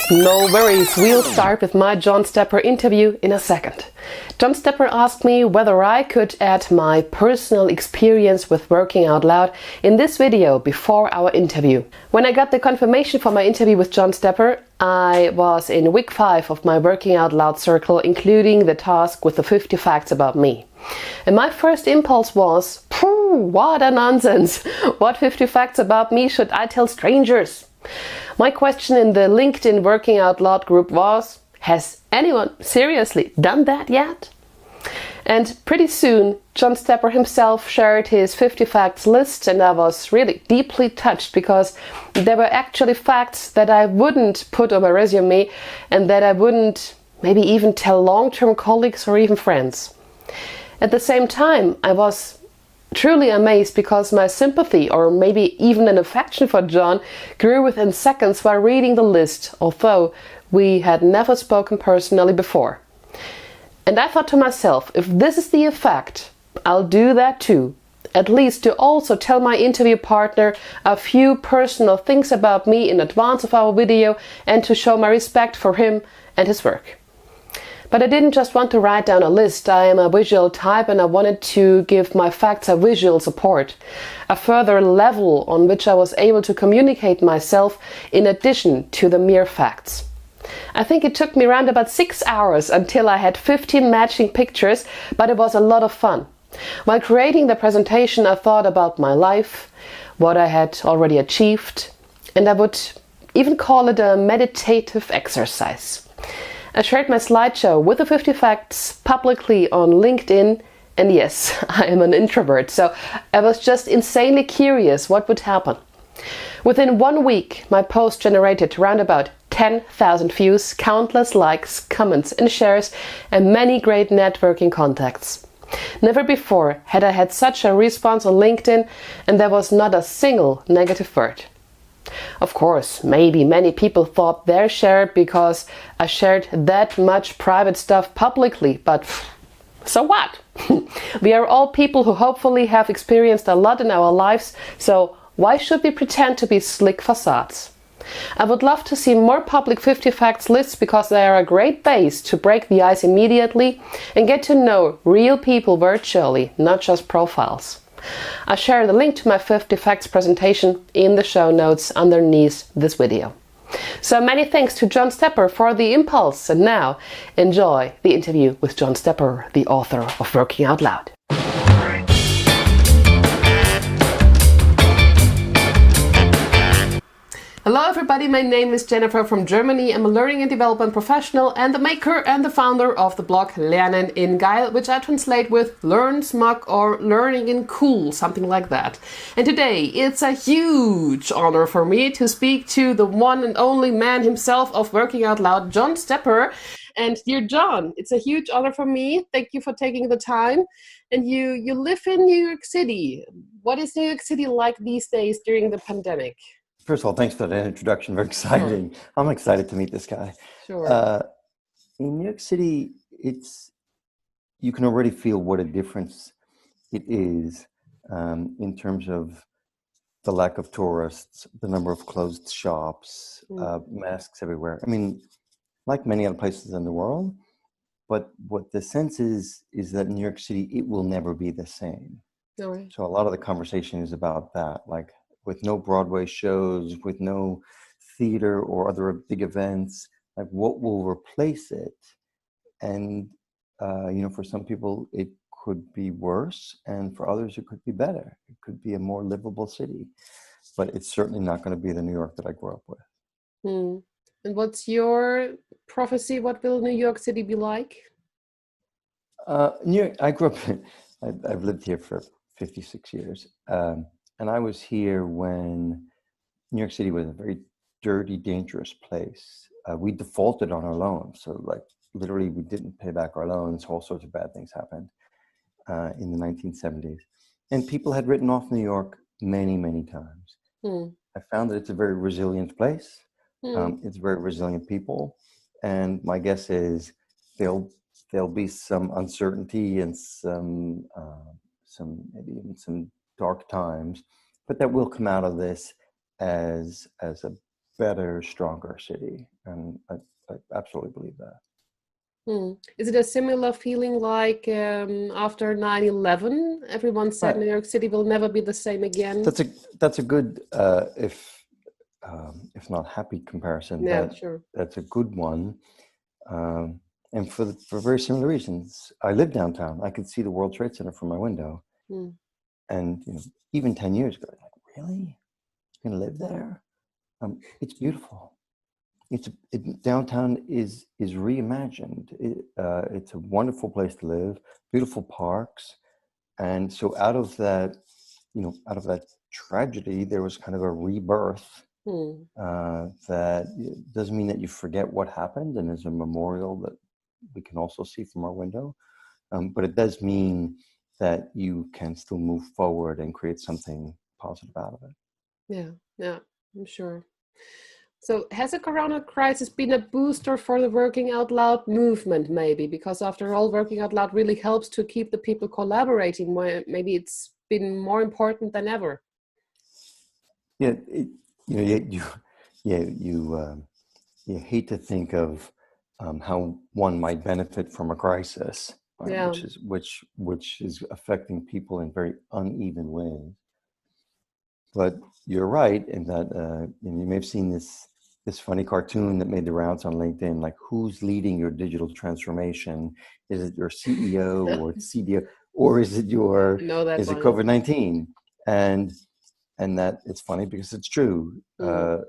No worries, we'll start with my John Stepper interview in a second. John Stepper asked me whether I could add my personal experience with working out loud in this video before our interview. When I got the confirmation for my interview with John Stepper, I was in week 5 of my working out loud circle, including the task with the 50 facts about me. And my first impulse was, what a nonsense! What 50 facts about me should I tell strangers? My question in the LinkedIn Working Out Loud group was, has anyone seriously done that yet? And pretty soon, John Stepper himself shared his 50 facts list, and I was really deeply touched because there were actually facts that I wouldn't put on my resume and that I wouldn't maybe even tell long-term colleagues or even friends. At the same time, I was truly amazed because my sympathy, or maybe even an affection for John, grew within seconds while reading the list, although we had never spoken personally before. And I thought to myself, if this is the effect, I'll do that too. At least to also tell my interview partner a few personal things about me in advance of our video and to show my respect for him and his work. But I didn't just want to write down a list. I am a visual type and I wanted to give my facts a visual support, a further level on which I was able to communicate myself in addition to the mere facts. I think it took me around about 6 hours until I had 15 matching pictures, but it was a lot of fun. While creating the presentation, I thought about my life, what I had already achieved, and I would even call it a meditative exercise. I shared my slideshow with the 50 facts publicly on LinkedIn, and yes, I am an introvert, so I was just insanely curious what would happen. Within 1 week, my post generated around about 10,000 views, countless likes, comments and shares, and many great networking contacts. Never before had I had such a response on LinkedIn, and there was not a single negative word. Of course, maybe many people thought they're shared because I shared that much private stuff publicly, but so what? We are all people who hopefully have experienced a lot in our lives, so why should we pretend to be slick facades? I would love to see more public 50 facts lists because they are a great base to break the ice immediately and get to know real people virtually, not just profiles. I'll share the link to my 50 facts presentation in the show notes underneath this video. So many thanks to John Stepper for the impulse, and now enjoy the interview with John Stepper, the author of Working Out Loud. Hello everybody, my name is Jennifer from Germany. I'm a learning and development professional and the maker and the founder of the blog Lernen in Geil, which I translate with Learn Smug or Learning in Cool, something like that. And today it's a huge honor for me to speak to the one and only man himself of Working Out Loud, John Stepper. And dear John, it's a huge honor for me. Thank you for taking the time. And you live in New York City. What is New York City like these days during the pandemic? First of all, thanks for that introduction. Very exciting. Sure. I'm excited to meet this guy. Sure. In New York City, you can already feel what a difference it is in terms of the lack of tourists, the number of closed shops, masks everywhere. I mean, like many other places in the world, but what the sense is that in New York City, it will never be the same. Right. So a lot of the conversation is about that, like, with no Broadway shows, with no theater or other big events, like what will replace it? And, for some people it could be worse, and for others it could be better. It could be a more livable city, but it's certainly not going to be the New York that I grew up with. And what's your prophecy? What will New York City be like? New York, I grew up, I've lived here for 56 years. And I was here when New York City was a very dirty, dangerous place. We defaulted on our loans. So like literally we didn't pay back our loans. All sorts of bad things happened in the 1970s. And people had written off New York many, many times. I found that it's a very resilient place. It's very resilient people. And my guess is there'll be some uncertainty and maybe even some dark times, but that we'll come out of this as a better, stronger city. And I absolutely believe that. Is it a similar feeling like after 9/11? Everyone said Right. New York City will never be the same again. That's a good, if not happy comparison. Yeah, sure. That's a good one. Um, and for very similar reasons. I live downtown. I could see the World Trade Center from my window. Mm. And even 10 years ago, like, really? You're gonna live there? It's beautiful. Downtown is reimagined. It's a wonderful place to live, beautiful parks. And so out of that tragedy, there was kind of a rebirth. Mm. That doesn't mean that you forget what happened, and there's a memorial that we can also see from our window. But it does mean that you can still move forward and create something positive out of it. Yeah, I'm sure. So has the corona crisis been a booster for the working out loud movement, maybe? Because after all, working out loud really helps to keep the people collaborating. Maybe it's been more important than ever. Yeah, yeah, you hate to think of how one might benefit from a crisis, right, Yeah. which is affecting people in very uneven ways. But you're right in that, and you may have seen this funny cartoon that made the rounds on LinkedIn, like who's leading your digital transformation? Is it your CEO or CDO, or is it I know that one. COVID-19? And that it's funny because it's true. Mm.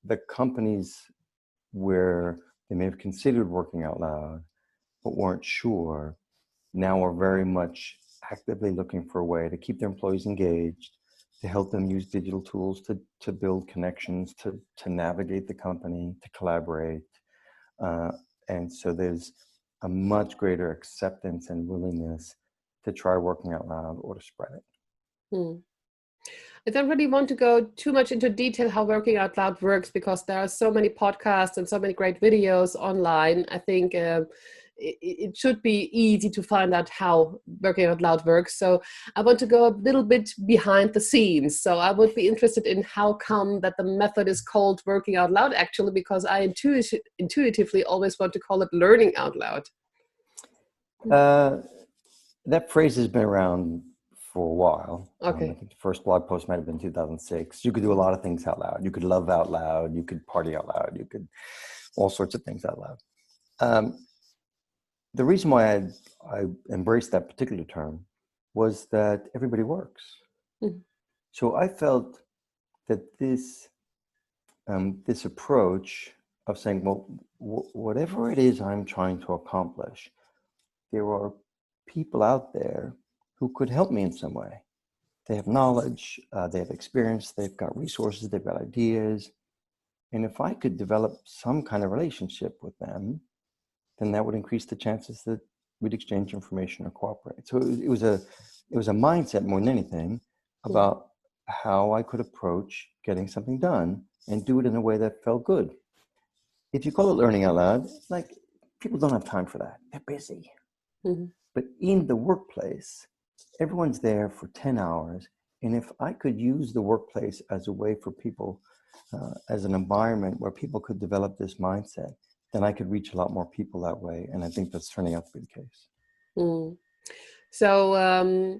The companies where they may have considered working out loud but weren't sure now are very much actively looking for a way to keep their employees engaged, to help them use digital tools to build connections, to navigate the company, to collaborate. And so there's a much greater acceptance and willingness to try working out loud or to spread it. Mm. I don't really want to go too much into detail how working out loud works because there are so many podcasts and so many great videos online. I think it should be easy to find out how working out loud works. So I want to go a little bit behind the scenes. So I would be interested in how come that the method is called working out loud actually, because I intuitively always want to call it learning out loud. That phrase has been around for a while. I Okay. think the first blog post might have been 2006. You could do a lot of things out loud. You could love out loud. You could party out loud. You could all sorts of things out loud. The reason why I embraced that particular term was that everybody works. Mm-hmm. So I felt that this approach of saying, well, whatever it is I'm trying to accomplish, there are people out there who could help me in some way. They have knowledge, they have experience, they've got resources, they've got ideas. And if I could develop some kind of relationship with them, then that would increase the chances that we'd exchange information or cooperate. So it was a mindset more than anything about how I could approach getting something done and do it in a way that felt good. If you call it learning out loud, like people don't have time for that. They're busy. Mm-hmm. But in the workplace, everyone's there for 10 hours. And if I could use the workplace as a way for people, as an environment where people could develop this mindset, then I could reach a lot more people that way. And I think that's turning out to be the case. Mm. So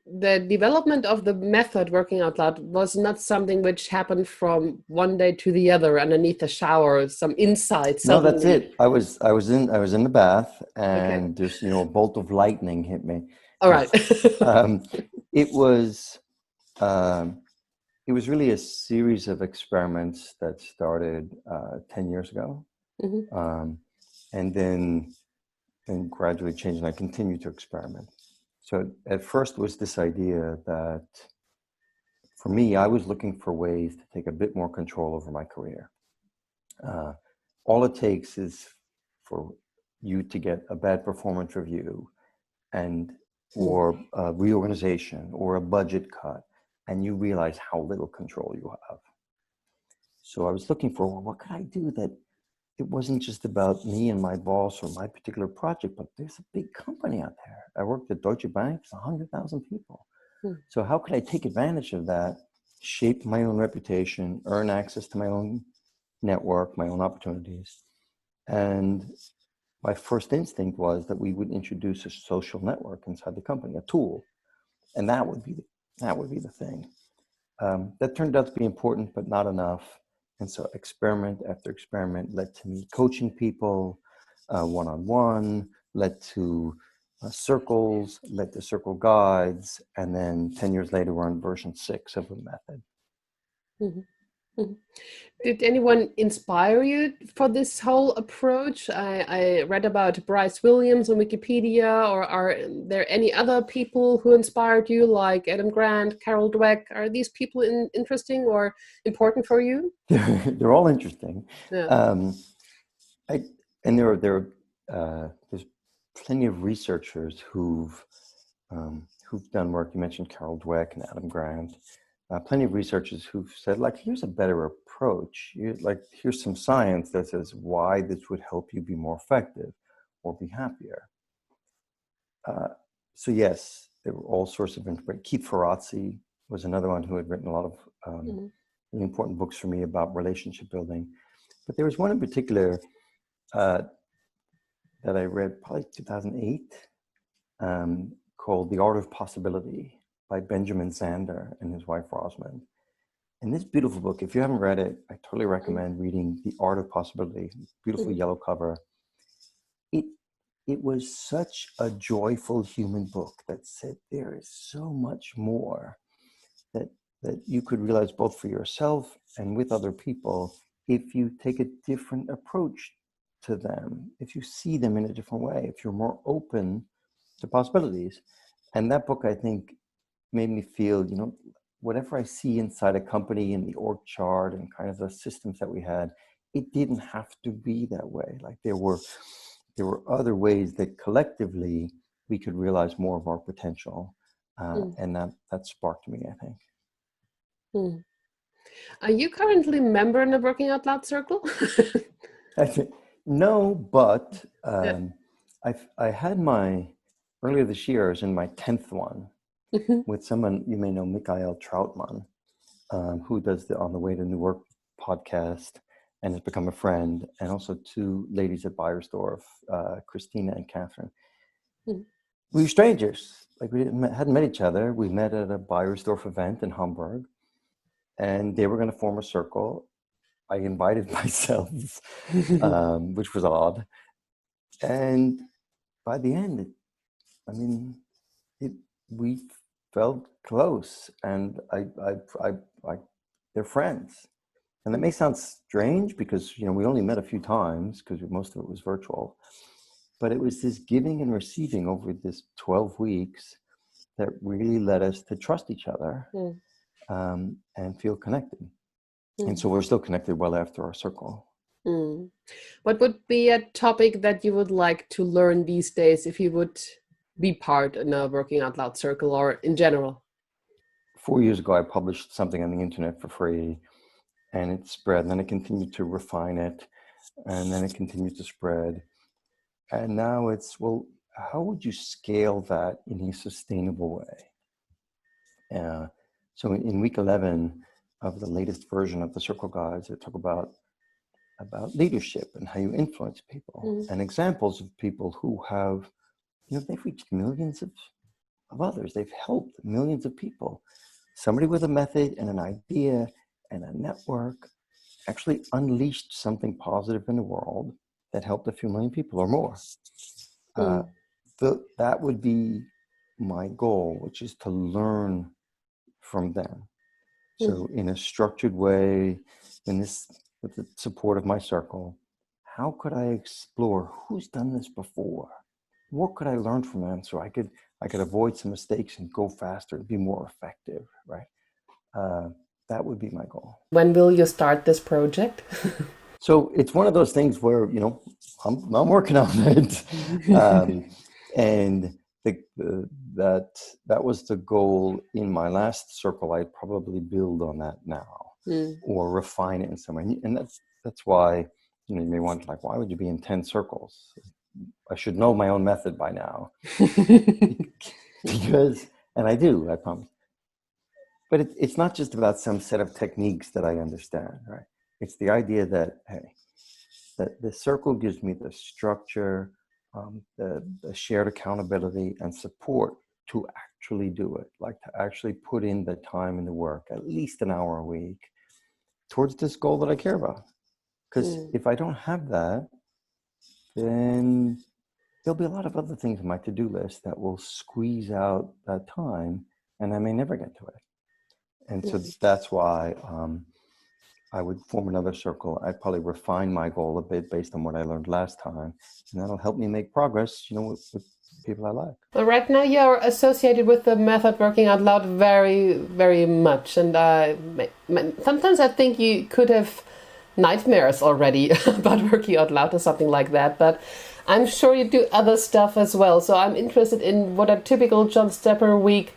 the development of the method working out loud was not something which happened from one day to the other underneath a shower, some insight No, that's suddenly. it. I was in the bath Okay. and just, a bolt of lightning hit me. All right. It was, it was really a series of experiments that started 10 years ago. Mm-hmm. And then gradually changed, and I continued to experiment. So at first was this idea that for me, I was looking for ways to take a bit more control over my career. All it takes is for you to get a bad performance review or a reorganization or a budget cut, and you realize how little control you have. So I was looking for, well, what could I do that it wasn't just about me and my boss or my particular project, but there's a big company out there. I worked at Deutsche Bank, it's 100,000 people. So how could I take advantage of that, shape my own reputation, earn access to my own network, my own opportunities. And my first instinct was that we would introduce a social network inside the company, a tool, and that would be the thing. That turned out to be important, but not enough. And so experiment after experiment led to me coaching people one-on-one, led to circles, led to circle guides, and then 10 years later, we're on version 6 of the method. Mhm. Mhm. Did anyone inspire you for this whole approach? I read about Bryce Williams on Wikipedia, or are there any other people who inspired you, like Adam Grant, Carol Dweck? Are these people interesting or important for you? They're all interesting. Yeah. And there's plenty of researchers who've done work. You mentioned Carol Dweck and Adam Grant. Plenty of researchers who've said, like, here's a better approach. Here's some science that says why this would help you be more effective or be happier. So yes, there were all sorts of information. Keith Ferrazzi was another one who had written a lot of really important books for me about relationship building. But there was one in particular that I read probably 2008 called The Art of Possibility by Benjamin Zander and his wife Rosamund. And this beautiful book, if you haven't read it, I totally recommend reading The Art of Possibility. Beautiful yellow cover. It was such a joyful human book that said there is so much more that you could realize both for yourself and with other people if you take a different approach to them, if you see them in a different way, if you're more open to possibilities. And that book, I think, made me feel, whatever I see inside a company in the org chart and kind of the systems that we had, it didn't have to be that way. Like there were other ways that collectively we could realize more of our potential. And that sparked me, I think. Are you currently a member in the Working Out Loud circle? No, but I had earlier this year, I was in my 10th one with someone you may know, Mikhail Troutman, who does the On the Way to New Work podcast and has become a friend, and also 2 ladies at Beiersdorf, Christina and Catherine. We were strangers, like we hadn't met each other. We met at a Beiersdorf event in Hamburg, and they were going to form a circle. I invited myself, which was odd. And by the end, we felt close, and they're friends. And that may sound strange because, we only met a few times because most of it was virtual. But it was this giving and receiving over this 12 weeks that really led us to trust each other and feel connected. And so we're still connected well after our circle. What would be a topic that you would like to learn these days if you would be part in a Working Out Loud circle or in general? 4 years ago, I published something on the internet for free, and it spread, and then it continued to refine it, and then it continued to spread. And now it's, well, how would you scale that in a sustainable way? So in week 11 of the latest version of the Circle Guides, I talk about leadership and how you influence people, and examples of people who have, they've reached millions of others. They've helped millions of people. Somebody with a method and an idea and a network actually unleashed something positive in the world that helped a few million people or more. That would be my goal, which is to learn from them. So in a structured way, with the support of my circle, how could I explore who's done this before? What could I learn from them so I could avoid some mistakes and go faster, be more effective, right? That would be my goal. When will you start this project? So it's one of those things where, I'm working on it. And that was the goal in my last circle. I'd probably build on that now or refine it in some way. And that's why, you may wonder, like, why would you be in 10 circles? I should know my own method by now. Because, and I do, I promise. But it's not just about some set of techniques that I understand, right? It's the idea that, hey, that the circle gives me the structure, the shared accountability and support to actually do it, like to actually put in the time and the work, at least an hour a week, towards this goal that I care about. Because if I don't have that, then there'll be a lot of other things on my to-do list that will squeeze out that time, and I may never get to it. And so that's why I would form another circle. I'd probably refine my goal a bit based on what I learned last time, and that'll help me make progress, with people I like. Well, right now you're associated with the method working out loud very, very much, and sometimes I think you could have nightmares already about working out loud or something like that. But I'm sure you do other stuff as well. So I'm interested in what a typical John Stepper week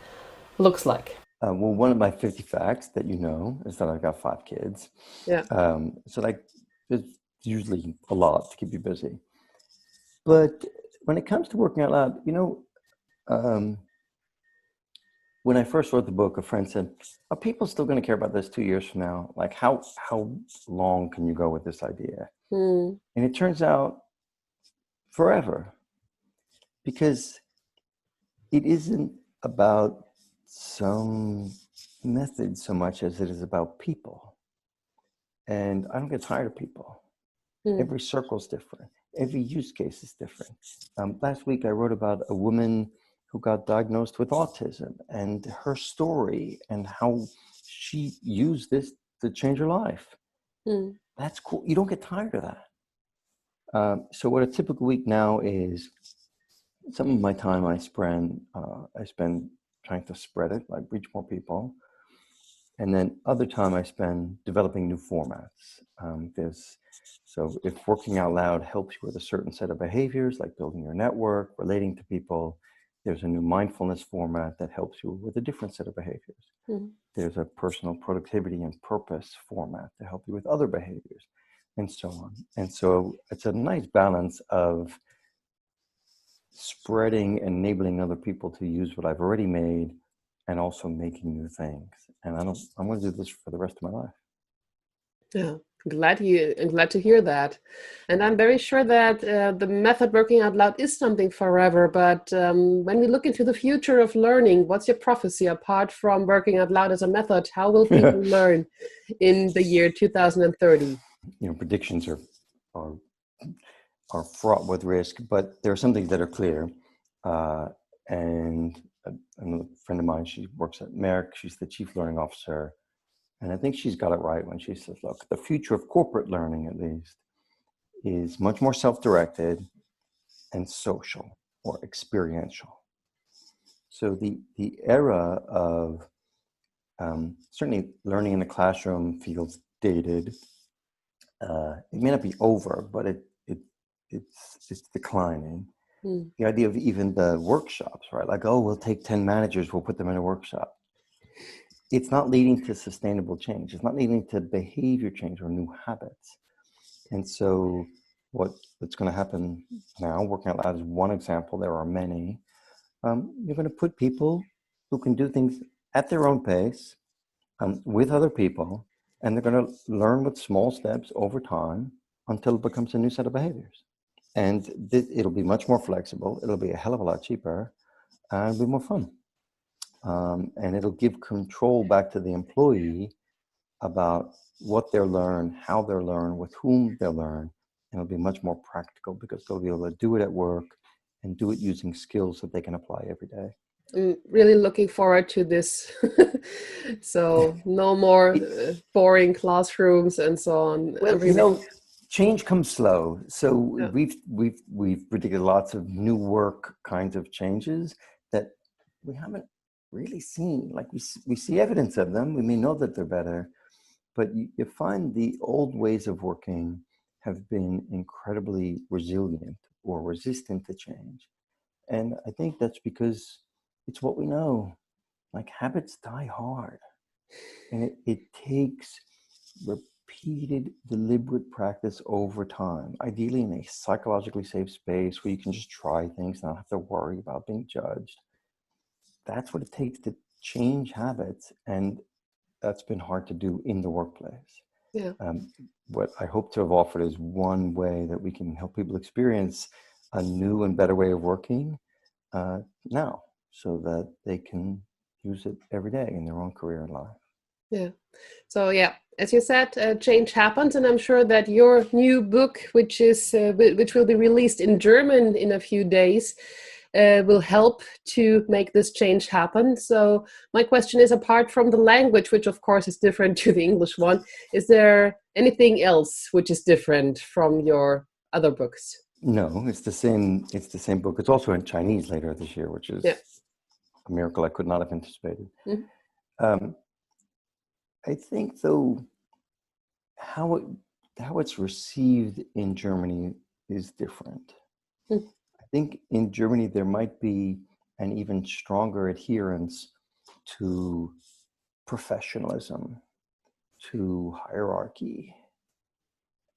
looks like. Well, one of my 50 facts that is that I've got 5 kids. Yeah. So there's usually a lot to keep you busy. But when it comes to working out loud, when I first wrote the book, a friend said, "Are people still going to care about this 2 years from now? Like, how long can you go with this idea?" And it turns out forever, because it isn't about some method so much as it is about people. And I don't get tired of people. Every circle is different. Every use case is different. Last week, I wrote about a woman who got diagnosed with autism and her story and how she used this to change her life. That's cool. You don't get tired of that. So what a typical week now is, some of my time I spend trying to spread it, like reach more people. And then other time I spend developing new formats. So if working out loud helps you with a certain set of behaviors, like building your network, relating to people, there's a new mindfulness format that helps you with a different set of behaviors. There's a personal productivity and purpose format to help you with other behaviors, and so on. And so it's a nice balance of spreading, enabling other people to use what I've already made, and also making new things. And I'm going to do this for the rest of my life. Yeah, I'm glad to hear that. And I'm very sure that the method working out loud is something forever. But when we look into the future of learning, what's your prophecy apart from working out loud as a method? How will people learn in the year 2030? Predictions are fraught with risk, but there are some things that are clear. And a friend of mine, she works at Merck. She's the chief learning officer. And I think she's got it right when she says, look, the future of corporate learning, at least, is much more self-directed and social or experiential. So the era of certainly learning in the classroom feels dated. It may not be over, but it's declining. The idea of even the workshops, right? Like, oh, we'll take 10 managers, we'll put them in a workshop. It's not leading to sustainable change. It's not leading to behavior change or new habits. And so what's going to happen now, working out loud is one example. There are many. You're going to put people who can do things at their own pace, with other people, and they're going to learn with small steps over time until it becomes a new set of behaviors. And it'll be much more flexible. It'll be a hell of a lot cheaper, and it'll be more fun. And it'll give control back to the employee about what they'll learn, how they'll learn, with whom they'll learn. And it'll be much more practical because they'll be able to do it at work and do it using skills that they can apply every day. I'm really looking forward to this. So no more boring classrooms and so on. Well, change comes slow. So Yeah. we've predicted lots of new work kinds of changes that we haven't really seen. Like we see evidence of them. We may know that they're better, but you find the old ways of working have been incredibly resilient or resistant to change. And I think that's because it's what we know. Like, habits die hard. And it takes repeated, deliberate practice over time, ideally in a psychologically safe space where you can just try things, not have to worry about being judged. That's what it takes to change habits. And that's been hard to do in the workplace. Yeah. What I hope to have offered is one way that we can help people experience a new and better way of working now, so that they can use it every day in their own career and life. Yeah. So yeah, as you said, change happens, and I'm sure that your new book, which will be released in German in a few days, will help to make this change happen. So my question is, apart from the language, which of course is different to the English one, is there anything else which is different from your other books? No, it's the same. It's the same book. It's also in Chinese later this year, which is Yeah. a miracle I could not have anticipated. Mhm. I think, though, how it's received in Germany is different. Mhm. I think in Germany there might be an even stronger adherence to professionalism, to hierarchy.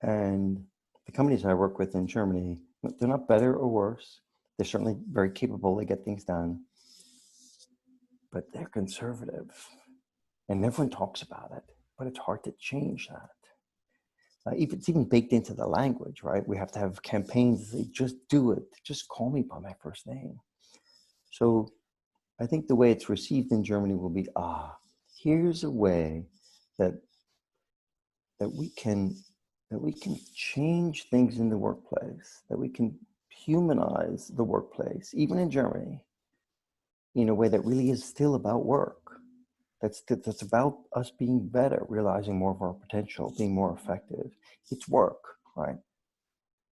And the companies I work with in Germany, they're not better or worse. They're certainly very capable. They get things done, but they're conservative, and everyone talks about it. But it's hard to change that. It's even baked into the language, right? We have to have campaigns that say, just do it. Just call me by my first name. So I think the way it's received in Germany will be, here's a way that we can change things in the workplace, that we can humanize the workplace, even in Germany, in a way that really is still about work. That's about us being better, realizing more of our potential, being more effective. It's work, right?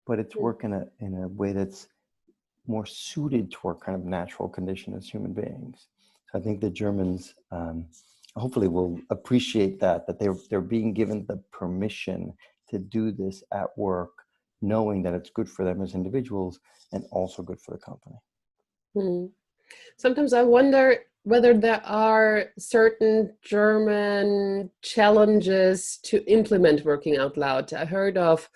But it's work in a way that's more suited to our kind of natural condition as human beings. So I think the Germans hopefully will appreciate that they're being given the permission to do this at work, knowing that it's good for them as individuals and also good for the company. Mm. Sometimes I wonder whether there are certain German challenges to implement working out loud. I heard of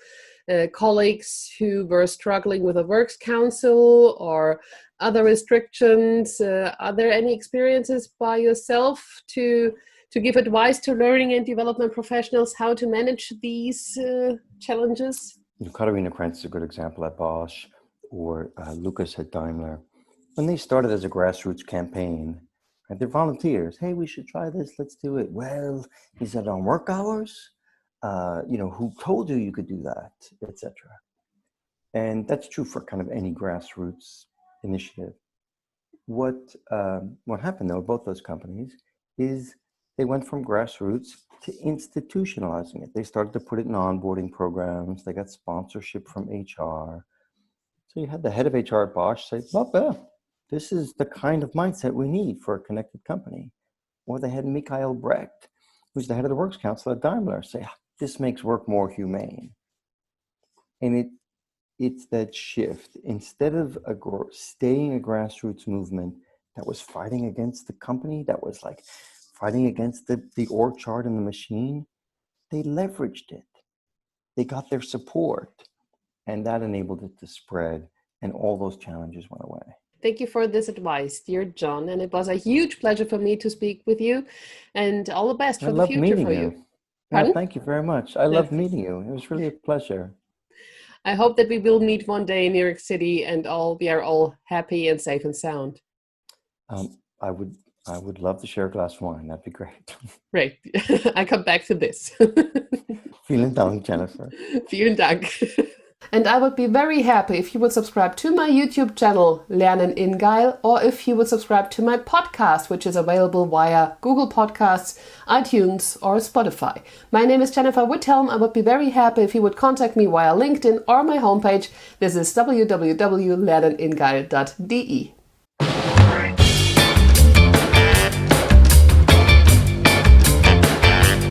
colleagues who were struggling with a works council or other restrictions. Are there any experiences by yourself to give advice to learning and development professionals how to manage these challenges? Katharina Krantz is a good example at Bosch, or Lucas at Daimler. When they started as a grassroots campaign, right, they're volunteers. Hey, we should try this. Let's do it. Well, is that on work hours? Who told you you could do that, etc. And that's true for kind of any grassroots initiative. What happened, though, both those companies, is they went from grassroots to institutionalizing it. They started to put it in onboarding programs. They got sponsorship from HR. So you had the head of HR at Bosch say, well, this is the kind of mindset we need for a connected company. Or they had Michael Brecht, who's the head of the Works Council at Daimler, say, this makes work more humane. And it's that shift. Instead of staying a grassroots movement that was fighting against the company, that was like fighting against the org chart and the machine, they leveraged it. They got their support, and that enabled it to spread, and all those challenges went away. Thank you for this advice, dear John. And it was a huge pleasure for me to speak with you, and all the best for the future for you. Yeah, Pardon? thank you very much. I loved meeting you. It was really a pleasure. I hope that we will meet one day in New York City and we are all happy and safe and sound. I would love to share a glass of wine. That'd be great. Great. I come back to this. Vielen Dank, Jennifer. Vielen Dank. And I would be very happy if you would subscribe to my YouTube channel, Lernen in Geil, or if you would subscribe to my podcast, which is available via Google Podcasts, iTunes, or Spotify. My name is Jennifer Whithelm. I would be very happy if you would contact me via LinkedIn or my homepage. This is www.lerneningeil.de.